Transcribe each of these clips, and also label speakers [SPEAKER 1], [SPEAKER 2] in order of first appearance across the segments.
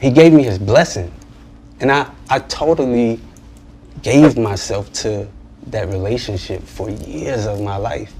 [SPEAKER 1] he gave me his blessing. And I totally gave myself to that relationship for years of my life.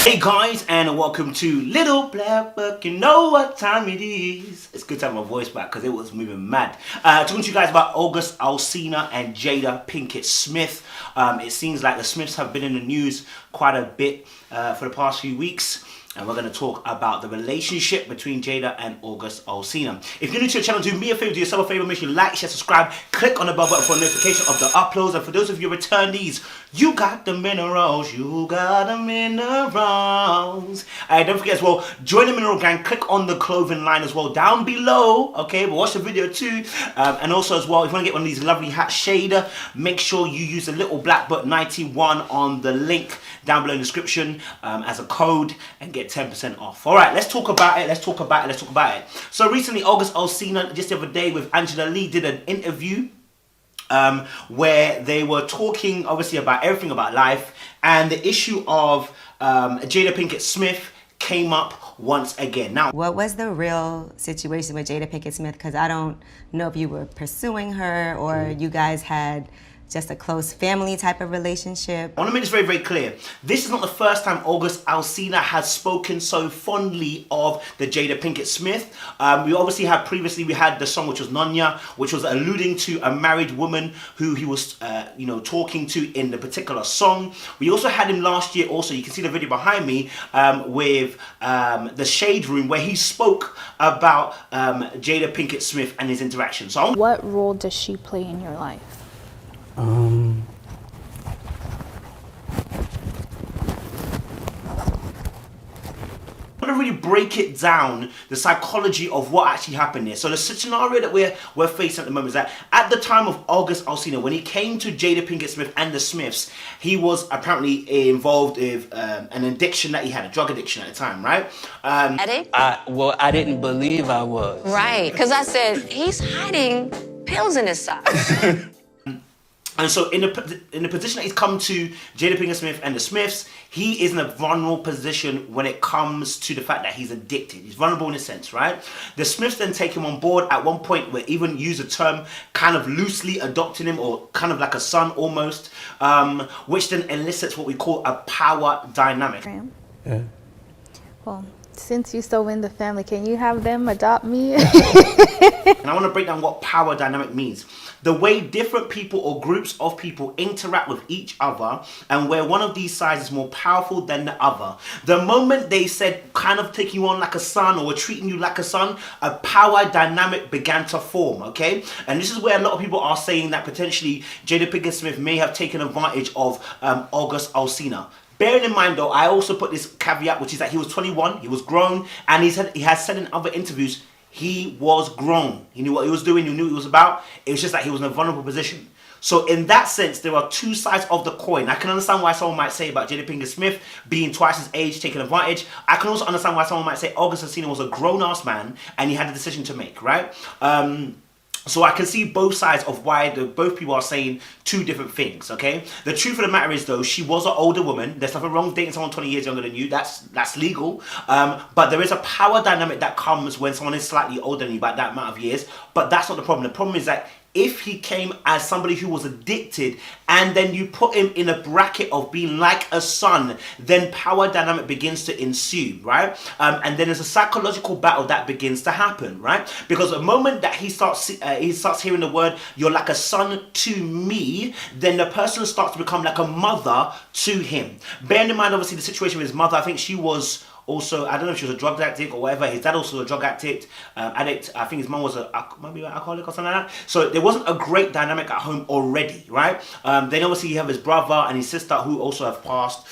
[SPEAKER 2] Hey guys, and welcome to Little Black Book. You know what time it is. It's good to have my voice back because it was moving mad. Talking to you guys about August Alsina and Jada Pinkett Smith. It seems like the Smiths have been in the news quite a bit for the past few weeks. And we're going to talk about the relationship between Jada and August Alsina. If you're new to the channel, do me a favor, do yourself a favor, make sure you like, share, subscribe, click on the bell button for a notification of the uploads. And for those of you returnees, you got the minerals, you got the minerals. Don't forget as well, join the mineral gang, click on the clothing line as well down below, okay? But watch the video too. And also as well, if you want to get one of these lovely hats shader, make sure you use the Littleblackbook91 on the link down below in the description as a code and get 10% off. All right, let's talk about it. So recently, August Alsina, just the other day with Angela Lee, did an interview where they were talking obviously about everything about life, and the issue of Jada Pinkett Smith came up once again. Now,
[SPEAKER 3] what was the real situation with Jada Pinkett Smith? Because I don't know if you were pursuing her or you guys had just a close family type of relationship.
[SPEAKER 2] I want to make this very, very clear. This is not the first time August Alsina has spoken so fondly of the Jada Pinkett Smith. We obviously had previously, we had the song which was Nonya, which was alluding to a married woman who he was, talking to in the particular song. We also had him last year also, you can see the video behind me, with the Shade Room, where he spoke about Jada Pinkett Smith and his interaction. So
[SPEAKER 4] what role does she play in your life?
[SPEAKER 1] I
[SPEAKER 2] want to really break it down, the psychology of what actually happened here. So the scenario that we're facing at the moment is that at the time of August Alsina, when he came to Jada Pinkett Smith and the Smiths, he was apparently involved with an addiction that he had, a drug addiction at the time, right?
[SPEAKER 5] Addict?
[SPEAKER 1] I didn't believe I was.
[SPEAKER 5] Right, because I said, he's hiding pills in his socks.
[SPEAKER 2] And so in the position that he's come to Jada Pinkett Smith and the Smiths, he is in a vulnerable position when it comes to the fact that he's addicted. He's vulnerable in a sense, right? The Smiths then take him on board at one point, where even use a term kind of loosely adopting him, or kind of like a son almost, which then elicits what we call a power dynamic.
[SPEAKER 1] Yeah.
[SPEAKER 4] Well, since you're so in the family, can you have them adopt me?
[SPEAKER 2] And I want to break down what power dynamic means. The way different people or groups of people interact with each other, and where one of these sides is more powerful than the other. The moment they said kind of taking you on like a son, or treating you like a son, a power dynamic began to form, okay? And this is where a lot of people are saying that potentially Jada Pinkett Smith may have taken advantage of August Alsina. Bearing in mind though, I also put this caveat, which is that he was 21, he was grown, and he has said in other interviews, he was grown. He knew what he was doing, he knew what he was about. It was just that he was in a vulnerable position. So in that sense, there are two sides of the coin. I can understand why someone might say about Jada Pinkett Smith being twice his age, taking advantage. I can also understand why someone might say August Alsina was a grown-ass man and he had a decision to make, right? So I can see both sides of why both people are saying two different things, okay? The truth of the matter is though, she was an older woman. There's nothing wrong with dating someone 20 years younger than you. That's legal. But there is a power dynamic that comes when someone is slightly older than you by that amount of years. But that's not the problem. The problem is that if he came as somebody who was addicted, and then you put him in a bracket of being like a son, then power dynamic begins to ensue, right? And then there's a psychological battle that begins to happen, right? Because the moment that he starts hearing the word, you're like a son to me, then the person starts to become like a mother to him. Bearing in mind, obviously, the situation with his mother, I think she was also, I don't know if she was a drug addict or whatever. His dad also was a drug addict. I think his mom was maybe an alcoholic or something like that. So there wasn't a great dynamic at home already, right? Then obviously you have his brother and his sister who also have passed.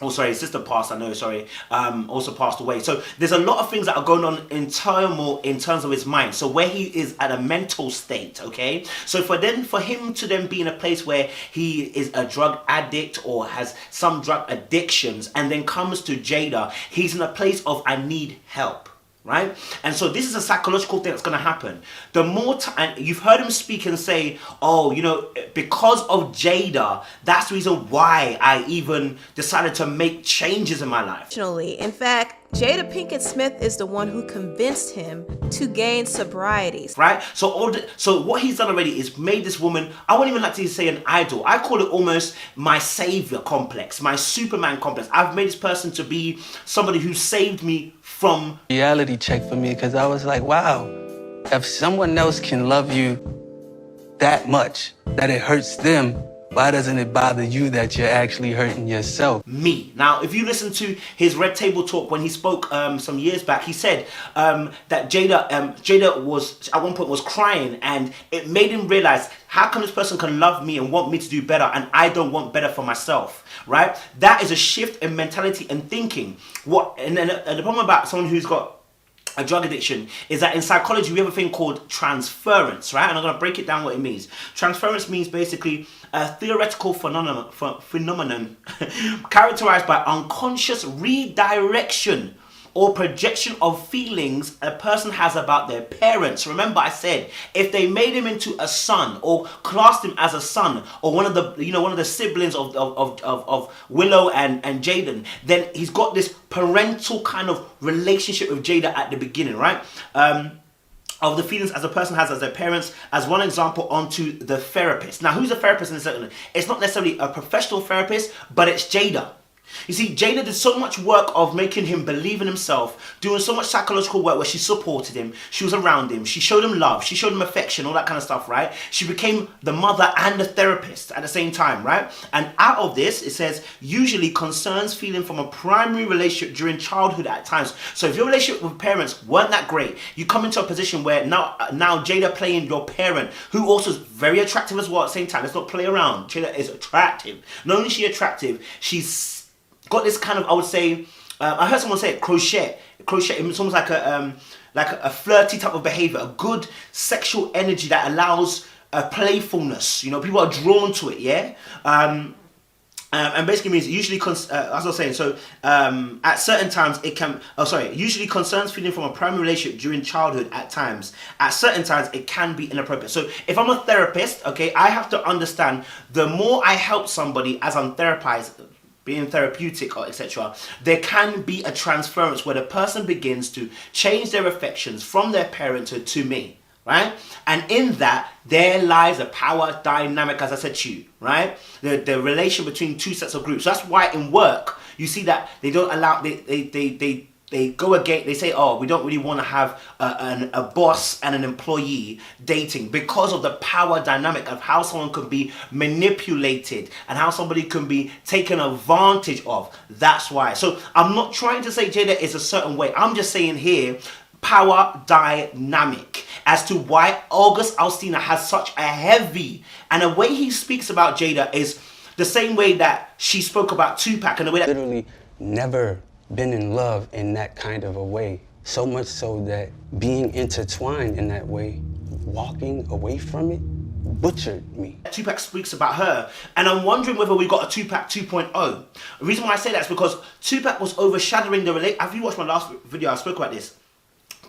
[SPEAKER 2] Oh, sorry, his sister passed, also passed away. So there's a lot of things that are going on in turmoil in terms of his mind. So where he is at a mental state, okay? So for him to then be in a place where he is a drug addict or has some drug addictions and then comes to Jada, he's in a place of, I need help. Right? And so this is a psychological thing that's going to happen. The more and you've heard him speak and say, oh, because of Jada, that's the reason why I even decided to make changes in my life.
[SPEAKER 6] In fact, Jada Pinkett Smith is the one who convinced him to gain sobriety.
[SPEAKER 2] Right? So what he's done already is made this woman, I wouldn't even like to say an idol. I call it almost my savior complex, my Superman complex. I've made this person to be somebody who saved me from
[SPEAKER 1] Reality check for me, because I was like, wow, if someone else can love you that much that it hurts them, why doesn't it bother you that you're actually hurting yourself?
[SPEAKER 2] me. Now, if you listen to his Red Table Talk when he spoke some years back, he said that Jada was at one point was crying, and it made him realize, how come this person can love me and want me to do better, and I don't want better for myself, right? That is a shift in mentality and thinking. And the problem about someone who's got a drug addiction is that in psychology we have a thing called transference, right? And I'm going to break it down what it means. Transference means basically a theoretical phenomenon characterized by unconscious redirection or projection of feelings a person has about their parents. Remember I said, if they made him into a son or classed him as a son or one of the siblings of Willow and Jaden, then he's got this parental kind of relationship with Jada at the beginning, right? Of the feelings as a person has as their parents, as one example, onto the therapist. Now, who's a therapist in a second? It's not necessarily a professional therapist, but it's Jada. You see, Jada did so much work of making him believe in himself, doing so much psychological work where she supported him, she was around him, she showed him love, she showed him affection, all that kind of stuff, right? She became the mother and the therapist at the same time, right? And out of this, it says, usually concerns feeling from a primary relationship during childhood at times. So if your relationship with parents weren't that great, you come into a position where now Jada playing your parent, who also is very attractive as well at the same time. Let's not play around. Jada is attractive. Not only is she attractive, she's got this kind of, I would say, I heard someone say it, crochet. It's almost like a flirty type of behavior, a good sexual energy that allows playfulness. You know, people are drawn to it, yeah? And basically means usually, as I was saying, so at certain times it can, usually concerns feeling from a primary relationship during childhood at times. At certain times it can be inappropriate. So if I'm a therapist, okay, I have to understand the more I help somebody as I'm being therapeutic or etc., there can be a transference where the person begins to change their affections from their parenthood to me, right? And in that, there lies a power dynamic, as I said to you, right? The relation between two sets of groups. That's why in work, you see that they don't allow, they go against, they say, oh, we don't really want to have a boss and an employee dating because of the power dynamic of how someone can be manipulated and how somebody can be taken advantage of. That's why. So I'm not trying to say Jada is a certain way. I'm just saying here, power dynamic as to why August Alsina has such a heavy, and the way he speaks about Jada is the same way that she spoke about Tupac, and the way that
[SPEAKER 1] Literally never been in love in that kind of a way. So much so that being intertwined in that way, walking away from it, butchered me.
[SPEAKER 2] Tupac speaks about her, and I'm wondering whether we got a Tupac 2.0. The reason why I say that is because Tupac was overshadowing the relationship. Have you watched my last video? I spoke about this.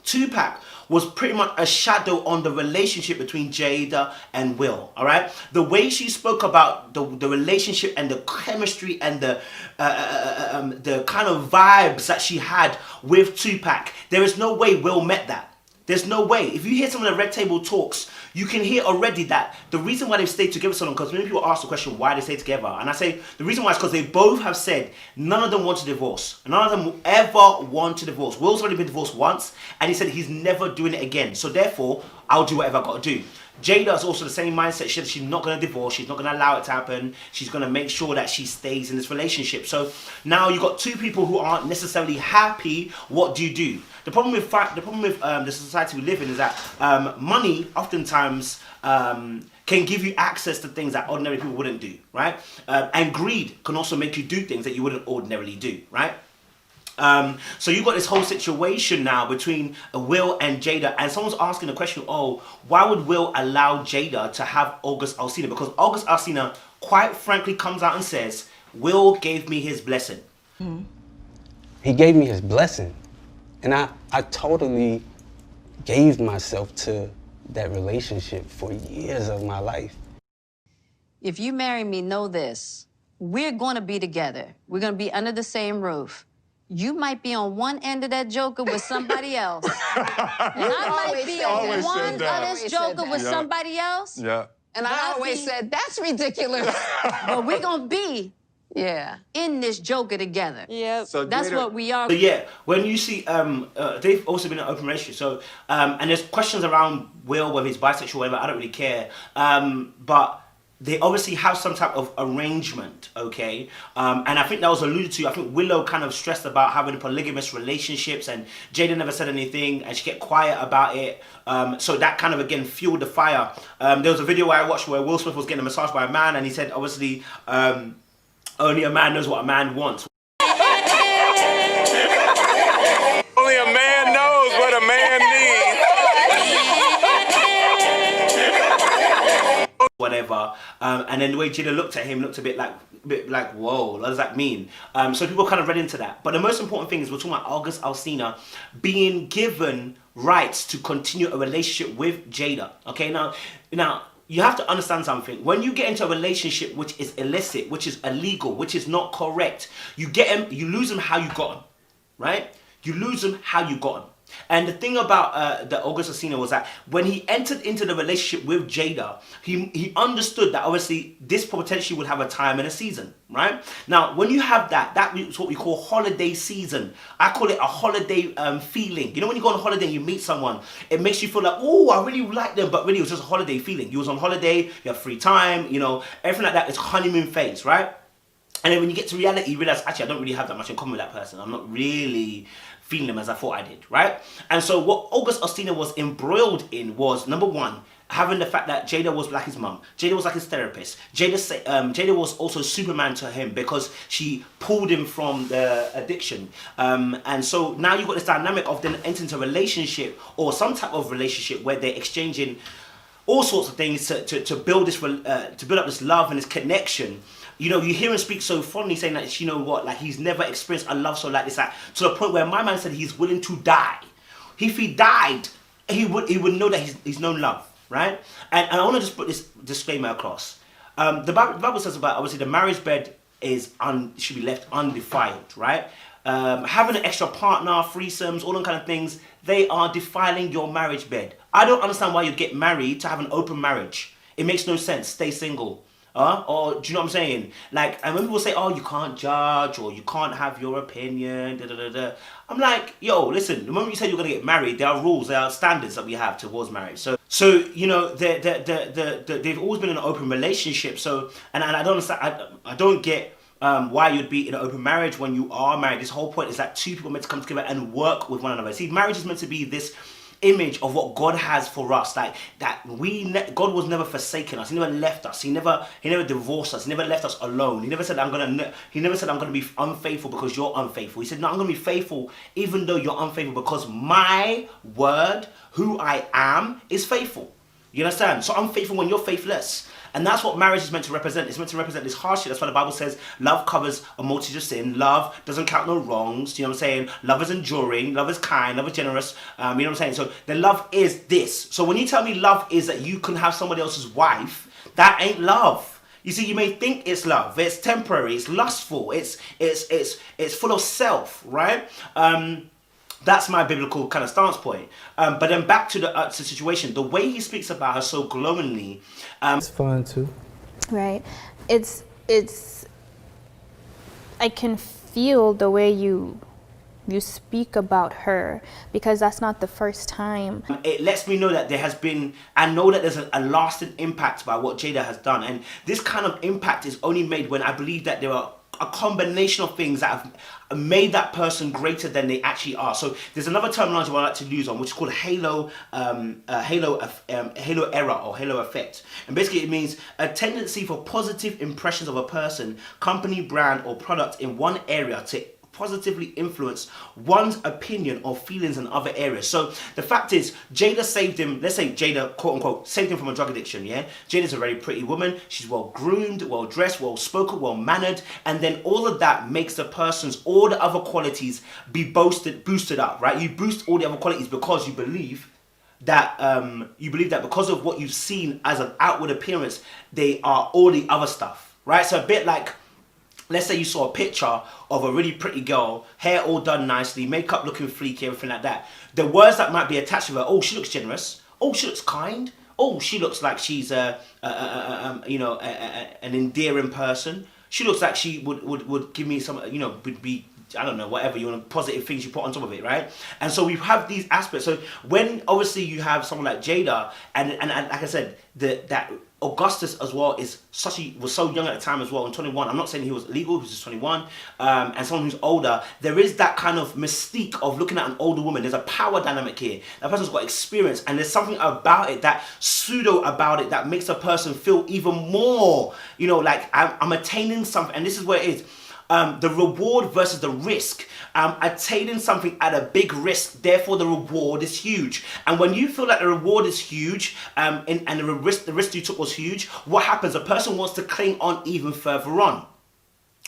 [SPEAKER 2] Tupac was pretty much a shadow on the relationship between Jada and Will, all right? The way she spoke about the relationship and the chemistry and the kind of vibes that she had with Tupac, there is no way Will met that. There's no way. If you hear some of the Red Table Talks, you can hear already that the reason why they've stayed together so long, because many people ask the question why they stay together, and I say the reason why is because they both have said none of them want to divorce. None of them will ever want to divorce. Will's already been divorced once, and he said he's never doing it again. So therefore, I'll do whatever I've got to do. Jada's also the same mindset. She's not going to divorce. She's not going to allow it to happen. She's going to make sure that she stays in this relationship. So now you've got two people who aren't necessarily happy. What do you do? The problem with the society we live in is that money oftentimes can give you access to things that ordinary people wouldn't do, right? And greed can also make you do things that you wouldn't ordinarily do, right? So you've got this whole situation now between Will and Jada, and someone's asking the question, oh, why would Will allow Jada to have August Alsina? Because August Alsina, quite frankly, comes out and says, Will gave me his blessing.
[SPEAKER 1] Mm-hmm. He gave me his blessing. And I totally gave myself to that relationship for years of my life.
[SPEAKER 5] If you marry me, know this. We're going to be together. We're going to be under the same roof.
[SPEAKER 7] you might be on one end of that joker with somebody else. And I might be on one of this joker with somebody else.
[SPEAKER 5] Yeah. And I always said, that's ridiculous. But we're going to be in this joker together.
[SPEAKER 6] Yeah.
[SPEAKER 5] So that's what we are.
[SPEAKER 2] So yeah, when you see, they've also been in an open relationship. So, and there's questions around Will, whether he's bisexual, or whatever. I don't really care. But they obviously have some type of arrangement, okay? And I think that was alluded to. I think Willow kind of stressed about having polygamous relationships, and Jada never said anything, and she kept quiet about it. So that kind of, again, fueled the fire. There was a video I watched where Will Smith was getting a massage by a man, and he said, obviously, only a man knows what a man wants.
[SPEAKER 8] Only a man knows what a man needs.
[SPEAKER 2] Whatever, and then the way Jada looked at him looked a bit like, whoa, what does that mean? So people kind of read into that. But the most important thing is we're talking about August Alsina being given rights to continue a relationship with Jada. Okay, now you have to understand something. When you get into a relationship which is illicit, which is illegal, which is not correct, you lose them how you got them, right? You lose them how you got them. And the thing about the August Alsina was that when he entered into the relationship with Jada, he understood that obviously this potentially would have a time and a season, right? Now, when you have that is what we call holiday season. I call it a holiday feeling. You know, when you go on holiday and you meet someone, it makes you feel like, oh, I really like them, but really it was just a holiday feeling. You was on holiday, you have free time, you know, everything like that is honeymoon phase, right? And then when you get to reality, you realize, actually, I don't really have that much in common with that person. I'm not really feeling them as I thought I did, right? And so what August Alsina was embroiled in was, number one, having the fact that Jada was like his mum. Jada was like his therapist. Jada was also Superman to him because she pulled him from the addiction. And so now you've got this dynamic of then entering into a relationship or some type of relationship where they're exchanging all sorts of things to build this to build up this love and this connection. You know, you hear him speak so fondly, saying that, you know what, like he's never experienced a love so like this, like, to the point where my man said he's willing to die. If he died, he would know that he's known love, right? And I want to just put this disclaimer across. The Bible says about, obviously, the marriage bed should be left undefiled, right? Having an extra partner, threesomes, all them kind of things, they are defiling your marriage bed. I don't understand why you get married to have an open marriage. It makes no sense. Stay single. Or do you know what I'm saying? Like, and when people say, oh, you can't judge or you can't have your opinion, I'm like, yo, listen, the moment you say you're going to get married, there are rules, there are standards that we have towards marriage. So you know, they've always been in an open relationship. So, and I don't understand, I don't get why you'd be in an open marriage when you are married. This whole point is that two people are meant to come together and work with one another. See, marriage is meant to be this image of what God has for us, like that God was never forsaken us. He never left us. He never divorced us. He never left us alone. He never said I'm gonna be unfaithful because you're unfaithful. He said, no, I'm gonna be faithful even though you're unfaithful, because my word, who I am, is faithful. You understand? So I'm faithful when you're faithless. And that's what marriage is meant to represent. It's meant to represent this hardship. That's why the Bible says love covers a multitude of sin. Love doesn't count no wrongs. You know what I'm saying? Love is enduring. Love is kind. Love is generous. You know what I'm saying? So the love is this. So when you tell me love is that you can have somebody else's wife, that ain't love. You see, you may think it's love. It's temporary. It's lustful. It's full of self, right? That's my biblical kind of stance point. But then back to the situation, the way he speaks about her so glowingly.
[SPEAKER 9] It's fun too.
[SPEAKER 4] Right. It's I can feel the way you speak about her, because that's not the first time.
[SPEAKER 2] It lets me know that there has been, I know that there's a lasting impact by what Jada has done. And this kind of impact is only made when I believe that there are a combination of things that have made that person greater than they actually are. So there's another terminology I like to use on, which is called halo error or halo effect. And basically it means a tendency for positive impressions of a person, company, brand or product in one area to positively influence one's opinion or feelings in other areas. So the fact is, Jada saved him. Let's say Jada, quote unquote, saved him from a drug addiction. Yeah, Jada's a very pretty woman. She's well groomed, well dressed, well spoken, well mannered, and then all of that makes the person's all the other qualities be boosted up. Right? You boost all the other qualities because you believe that because of what you've seen as an outward appearance, they are all the other stuff. Right? So a bit like let's say you saw a picture of a really pretty girl, hair all done nicely, makeup looking freaky, everything like that. The words that might be attached to her, oh, she looks generous. Oh, she looks kind. Oh, she looks like she's an endearing person. She looks like she would give me some, you know, would be, I don't know, whatever you want, positive things you put on top of it, right? And so we have these aspects. So when obviously you have someone like Jada, and like I said, that Augustus as well was so young at the time as well, in 21. I'm not saying he was illegal, he was just 21. And someone who's older, there is that kind of mystique of looking at an older woman. There's a power dynamic here. That person's got experience, and there's something about it, that pseudo about it, that makes a person feel even more, you know, like I'm attaining something. And this is where it is. The reward versus the risk. Attaining something at a big risk, therefore the reward is huge. And when you feel like the reward is huge, and the risk you took was huge, what happens? A person wants to cling on even further on.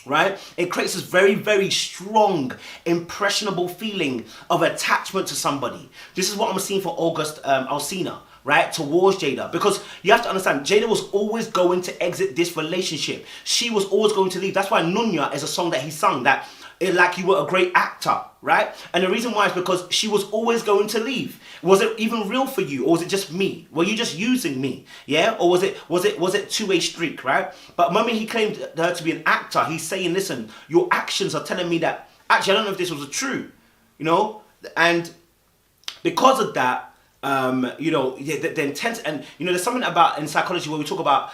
[SPEAKER 2] Right? It creates this very, very strong, impressionable feeling of attachment to somebody. This is what I'm seeing for Alsina, right, towards Jada. Because you have to understand, Jada was always going to exit this relationship. She was always going to leave. That's why Nunya is a song that he sung, that like you were a great actor, right? And the reason why is because she was always going to leave. Was it even real for you, or was it just me? Were you just using me? Yeah? Or was it two-way streak, right? But the moment he claimed her to be an actor, he's saying, listen, your actions are telling me that, actually, I don't know if this was true, you know? And because of that, you know, the intense, and you know, there's something about in psychology where we talk about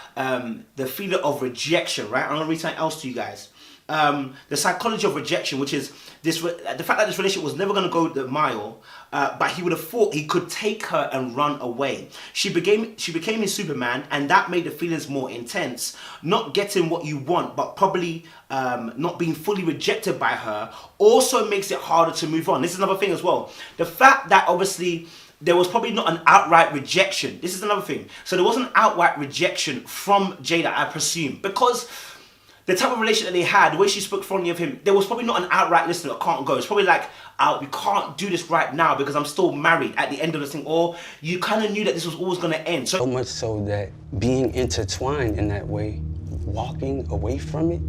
[SPEAKER 2] the feeling of rejection, right? I'm gonna read something else to you guys. The psychology of rejection, which is the fact that this relationship was never going to go the mile, but he would have thought he could take her and run away. She became his Superman, and that made the feelings more intense. Not getting what you want, but probably not being fully rejected by her, also makes it harder to move on. This is another thing as well. The fact that obviously there was probably not an outright rejection. This is another thing. So there wasn't outright rejection from Jada, I presume, because the type of relationship that they had, the way she spoke fondly of him, there was probably not an outright listen, I can't go. It's probably like, we can't do this right now because I'm still married at the end of this thing. Or you kind of knew that this was always going to end.
[SPEAKER 1] So much so that being intertwined in that way, walking away from it,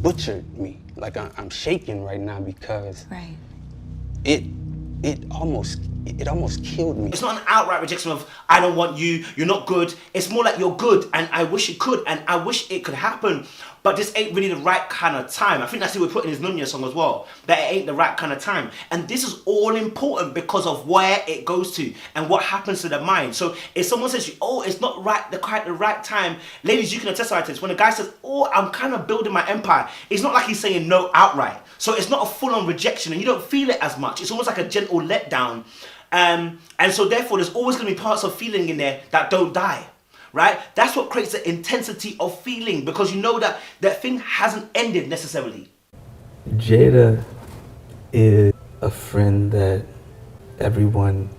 [SPEAKER 1] butchered me. Like I'm shaking right now because it almost killed me.
[SPEAKER 2] It's not an outright rejection of, I don't want you, you're not good. It's more like, you're good and I wish it could and I wish it could happen, but this ain't really the right kind of time. I think that's what we put in his Nunya song as well, that it ain't the right kind of time. And this is all important because of where it goes to and what happens to the mind. So if someone says, oh, it's not quite the right time, ladies, you can attest to this. When a guy says, oh, I'm kind of building my empire, it's not like he's saying no outright. So it's not a full-on rejection and you don't feel it as much. It's almost like a gentle letdown. And so therefore there's always going to be parts of feeling in there that don't die, right? That's what creates the intensity of feeling, because you know that that thing hasn't ended necessarily.
[SPEAKER 9] Jada is a friend that everyone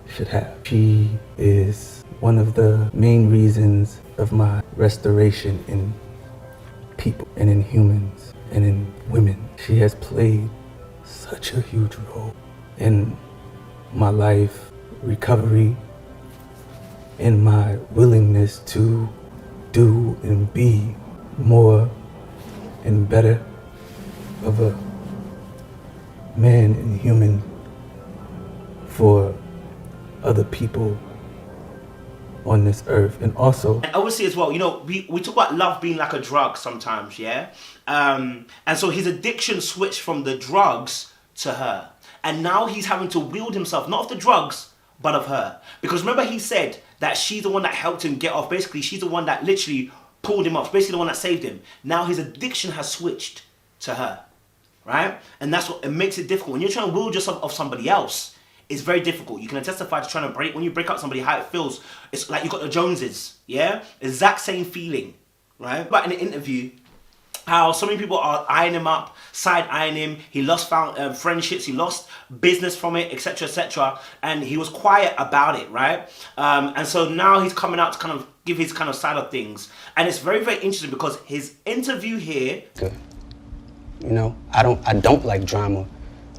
[SPEAKER 9] should have. She is one of the main reasons of my restoration in people and in humans and in women. She has played such a huge role in my life, recovery, and my willingness to do and be more and better of a man and human for other people on this earth. And also,
[SPEAKER 2] and obviously as well, you know, we talk about love being like a drug sometimes, yeah? And so his addiction switched from the drugs to her. And now he's having to wield himself, not of the drugs, but of her. Because remember he said that she's the one that helped him get off. Basically, she's the one that literally pulled him off. Basically the one that saved him. Now his addiction has switched to her, right? And that's what it makes it difficult. When you're trying to wield yourself off somebody else, it's very difficult. You can testify to trying to when you break up somebody, how it feels. It's like you got the Joneses, yeah? Exact same feeling, right? But in an interview, how so many people are eyeing him up, side-eyeing him. He lost friendships, he lost business from it, etc., etc. And he was quiet about it, right? And so now he's coming out to kind of give his kind of side of things. And it's very, very interesting because his interview here...
[SPEAKER 1] Good. You know, I don't like drama.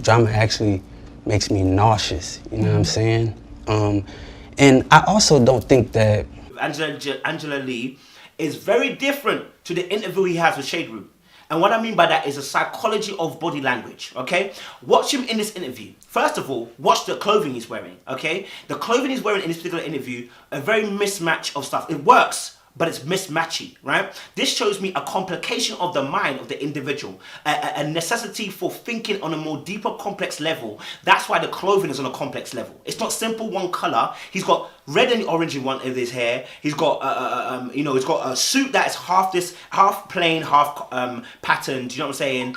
[SPEAKER 1] Drama actually makes me nauseous, you know what I'm saying? And I also don't think that...
[SPEAKER 2] Angela Lee is very different to the interview he has with Shade Room. And what I mean by that is the psychology of body language, okay? Watch him in this interview. First of all, watch the clothing he's wearing, okay? The clothing he's wearing in this particular interview, a very mismatch of stuff. It works, but it's mismatchy, right? This shows me a complication of the mind of the individual, a necessity for thinking on a more deeper, complex level. That's why the clothing is on a complex level. It's not simple one color. He's got red and orange in one of his hair. He's got, he's got a suit that is half plain, half patterned. Do you know what I'm saying?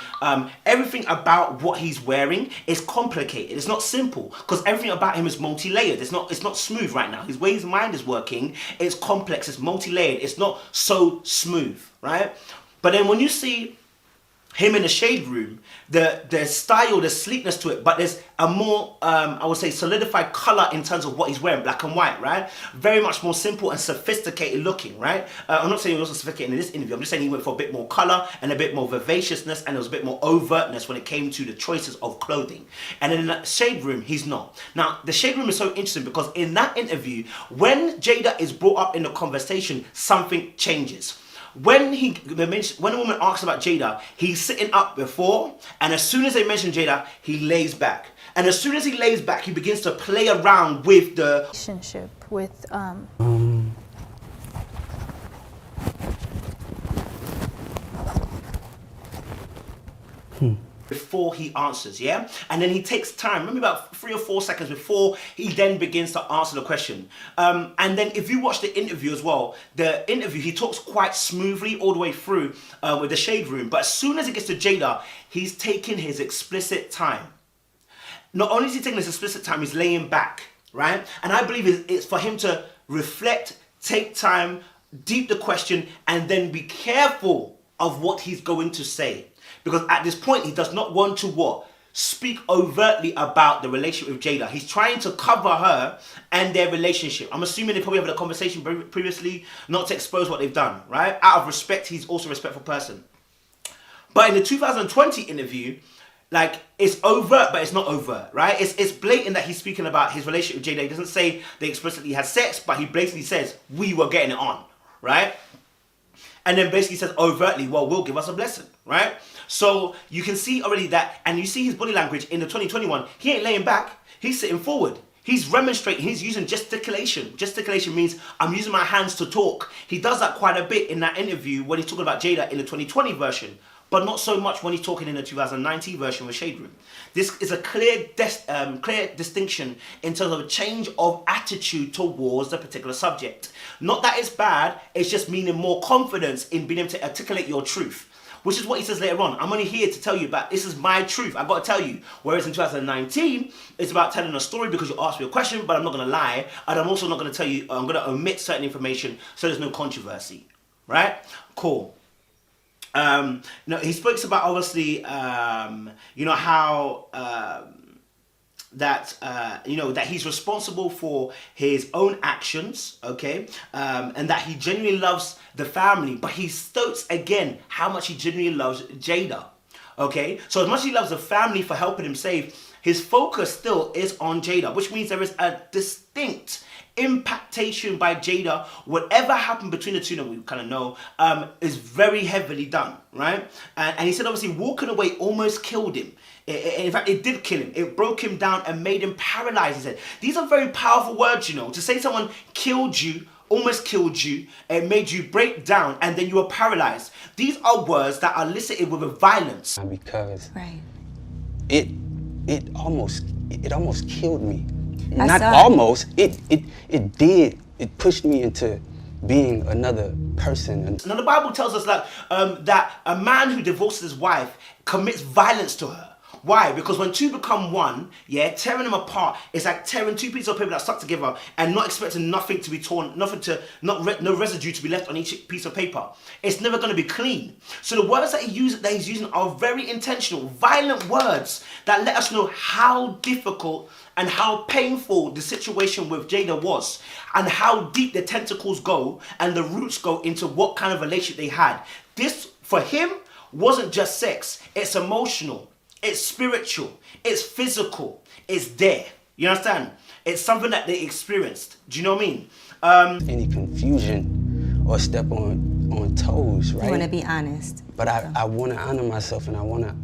[SPEAKER 2] Everything about what he's wearing is complicated. It's not simple because everything about him is multi-layered. It's not smooth right now. His way his mind is working, it's complex. It's multi-layered. It's not so smooth, right? But then when you see him in the shade room, the style, the sleekness to it, but there's a more, I would say, solidified color in terms of what he's wearing, black and white, right? Very much more simple and sophisticated looking, right? I'm not saying he wasn't sophisticated in this interview. I'm just saying he went for a bit more color and a bit more vivaciousness, and there was a bit more overtness when it came to the choices of clothing. And in the shade room, he's not. Now, the shade room is so interesting because in that interview, when Jada is brought up in the conversation, something changes. When a woman asks about Jada, he's sitting up before, and as soon as they mention Jada, he lays back. And as soon as he lays back, he begins to play around with the
[SPEAKER 4] relationship with
[SPEAKER 2] before he answers, yeah? And then he takes time, maybe about 3 or 4 seconds before he then begins to answer the question. And then if you watch the interview as well, he talks quite smoothly all the way through with the shade room. But as soon as it gets to Jada, he's taking his explicit time. Not only is he taking his explicit time, he's laying back, right? And I believe it's for him to reflect, take time, deep the question, and then be careful of what he's going to say. Because at this point, he does not want to what? Speak overtly about the relationship with Jada. He's trying to cover her and their relationship. I'm assuming they probably had a conversation previously not to expose what they've done, right? Out of respect, he's also a respectful person. But in the 2020 interview, like, it's overt, but it's not overt, right? It's blatant that he's speaking about his relationship with Jada. He doesn't say they explicitly had sex, but he basically says, we were getting it on, right? And then basically says overtly, well, will give us a blessing, right? So you can see already that, and you see his body language in the 2021, he ain't laying back, he's sitting forward. He's remonstrating, he's using gesticulation. Gesticulation means I'm using my hands to talk. He does that quite a bit in that interview when he's talking about Jada in the 2020 version, but not so much when he's talking in the 2019 version with Shade Room. This is a clear distinction in terms of a change of attitude towards the particular subject. Not that it's bad, it's just meaning more confidence in being able to articulate your truth. Which is what he says later on. I'm only here to tell you about, this is my truth. I've got to tell you. Whereas in 2019, it's about telling a story because you asked me a question, but I'm not going to lie. And I'm also not going to tell you, I'm going to omit certain information so there's no controversy. Right? Cool. He speaks about, obviously, how that he's responsible for his own actions, okay, and that he genuinely loves the family, but he states again how much he genuinely loves Jada, okay. So as much as he loves the family for helping him save, his focus still is on Jada, which means there is a distinct impactation by Jada. Whatever happened between the two that we kind of know is very heavily done, right? And he said obviously walking away almost killed him. In fact, it did kill him. It broke him down and made him paralyzed. He said, these are very powerful words, you know. To say someone killed you, almost killed you, it made you break down, and then you were paralyzed. These are words that are elicited with violence.
[SPEAKER 1] Because
[SPEAKER 3] right.
[SPEAKER 1] it almost killed me. Not almost, it did. It pushed me into being another person.
[SPEAKER 2] Now the Bible tells us that a man who divorces his wife commits violence to her. Why? Because when two become one, yeah, tearing them apart is like tearing two pieces of paper that stuck together and not expecting nothing to be torn, no residue to be left on each piece of paper. It's never going to be clean. So the words that he's using are very intentional, violent words that let us know how difficult and how painful the situation with Jada was, and how deep the tentacles go and the roots go into what kind of relationship they had. This, for him, wasn't just sex. It's emotional. It's spiritual, it's physical, it's there. You understand? It's something that they experienced. Do you know what I mean?
[SPEAKER 1] Any confusion or step on on toes, right?
[SPEAKER 3] You want to be honest.
[SPEAKER 1] But I want to honor myself, and I want to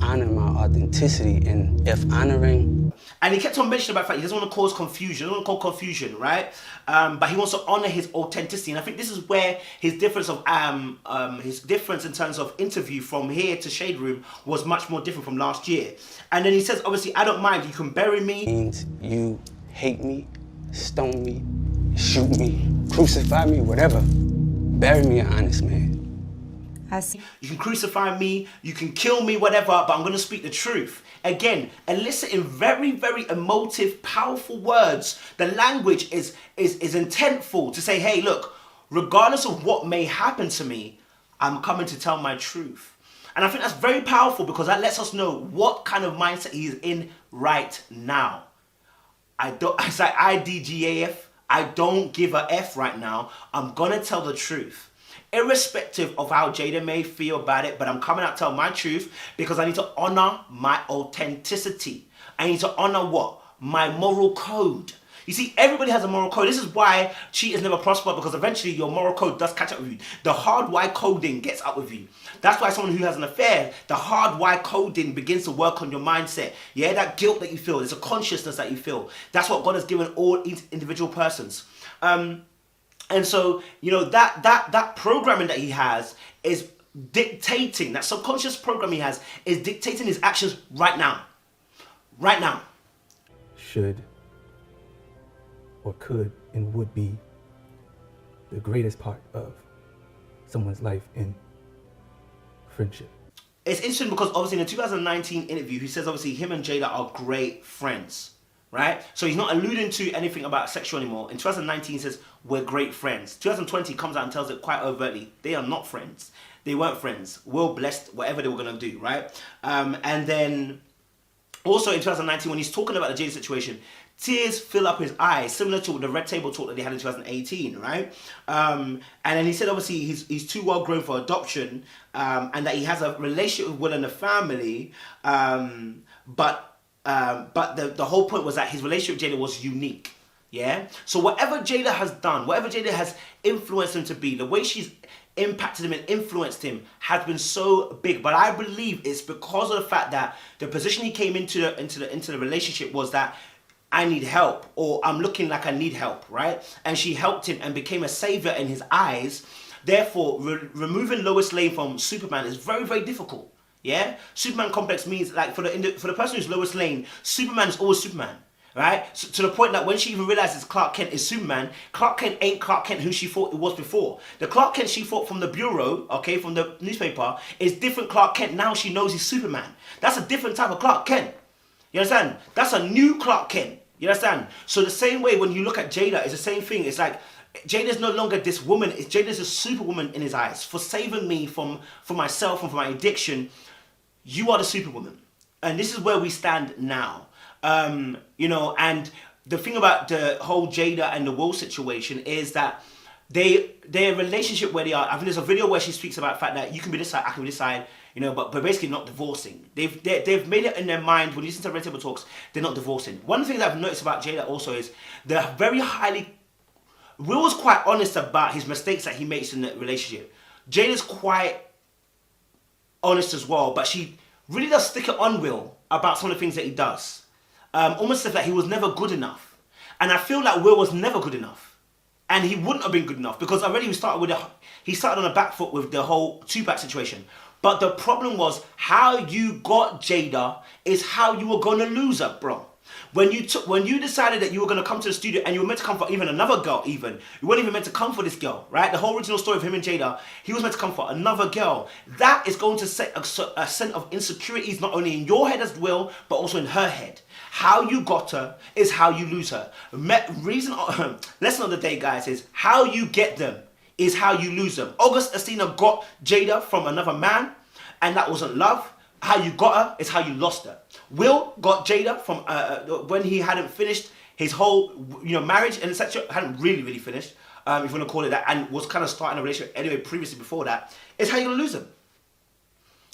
[SPEAKER 1] honor my authenticity, and if honoring...
[SPEAKER 2] And he kept on mentioning about the fact he doesn't want to cause confusion, he doesn't want to cause confusion, right? But he wants to honor his authenticity, and I think this is where his difference in terms of interview from here to Shade Room was much more different from last year. And then he says, obviously, I don't mind, you can bury me.
[SPEAKER 1] Means you hate me, stone me, shoot me, crucify me, whatever. Bury me an honest man.
[SPEAKER 3] I see.
[SPEAKER 2] You can crucify me, you can kill me, whatever, but I'm going to speak the truth. Again, eliciting very, very emotive, powerful words. The language is intentful to say, hey, look, regardless of what may happen to me, I'm coming to tell my truth. And I think that's very powerful because that lets us know what kind of mindset he is in right now. It's like IDGAF. I don't give a F right now. I'm going to tell the truth. Irrespective of how Jada may feel about it, but I'm coming out to tell my truth because I need to honor my authenticity. I need to honor what? My moral code. You see, everybody has a moral code. This is why cheaters never prosper, because eventually your moral code does catch up with you. The hardwired coding gets up with you. That's why someone who has an affair, the hardwired coding begins to work on your mindset. Yeah, that guilt that you feel, there's a consciousness that you feel. That's what God has given all individual persons. And so, you know, that programming that he has is dictating, that subconscious program he has is dictating his actions right now. Right now.
[SPEAKER 9] Should or could and would be the greatest part of someone's life in friendship.
[SPEAKER 2] It's interesting because obviously in the 2019 interview, he says obviously him and Jada are great friends. Right? So he's not alluding to anything about sexual anymore. In 2019, he says, we're great friends. 2020 comes out and tells it quite overtly, they are not friends. They weren't friends. Will blessed whatever they were going to do, right? And then also in 2019, when he's talking about the Jada situation, tears fill up his eyes, similar to the Red Table talk that they had in 2018, right? And then he said, obviously, he's too well grown for adoption, and that he has a relationship with Will and the family, but the whole point was that his relationship with Jada was unique, yeah? So whatever Jada has done, whatever Jada has influenced him to be, the way she's impacted him and influenced him has been so big. But I believe it's because of the fact that the position he came into the relationship was that I need help, or I'm looking like I need help, right? And she helped him and became a savior in his eyes. Therefore, removing Lois Lane from Superman is very, very difficult. Yeah, Superman complex means like for the person who's Lois Lane, Superman is always Superman, right? So, to the point that when she even realizes Clark Kent is Superman, Clark Kent ain't Clark Kent who she thought it was before. The Clark Kent she thought from the bureau, okay, from the newspaper, is different Clark Kent. Now she knows he's Superman. That's a different type of Clark Kent. You understand? That's a new Clark Kent. You understand? So the same way when you look at Jada, it's the same thing. It's like Jada's no longer this woman. Jada's a superwoman in his eyes for saving me from myself and from my addiction. You are the superwoman. And this is where we stand now. You know, and the thing about the whole Jada and the Will situation is that their relationship where they are, I think there's a video where she speaks about the fact that you can be this side, I can be this side, you know, but basically not divorcing. They've made it in their mind, when you listen to Red Table Talks, they're not divorcing. One thing that I've noticed about Jada also is they're very highly, Will was quite honest about his mistakes that he makes in the relationship. Jada's quite honest as well, but she really does stick it on Will about some of the things that he does. Almost as if that he was never good enough. And I feel like Will was never good enough. And he wouldn't have been good enough because already he started on a back foot with the whole Tupac situation. But the problem was how you got Jada is how you were going to lose her, bro. When you decided that you were going to come to the studio and you were meant to come for even another girl even. You weren't even meant to come for this girl, right? The whole original story of him and Jada, he was meant to come for another girl. That is going to set a sense of insecurities not only in your head as well, but also in her head. How you got her is how you lose her. Lesson of the day, guys, is how you get them is how you lose them. August Alsina got Jada from another man, and that wasn't love. How you got her is how you lost her. Will got Jada from when he hadn't finished his whole marriage and etc. Hadn't really finished, if you want to call it that, and was kind of starting a relationship anyway previously before that. It's how you're going to lose them.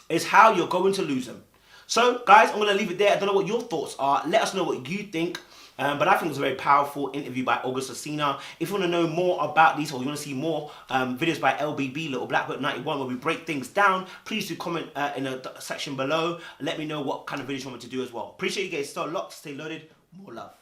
[SPEAKER 2] It's how you're going to lose them. So, guys, I'm going to leave it there. I don't know what your thoughts are. Let us know what you think. But I think it was a very powerful interview by August Alsina. If you want to know more about these, or you want to see more videos by LBB, Little Black Book 91, where we break things down, please do comment in the section below. Let me know what kind of videos you want me to do as well. Appreciate you guys. Stay locked, stay loaded. More love.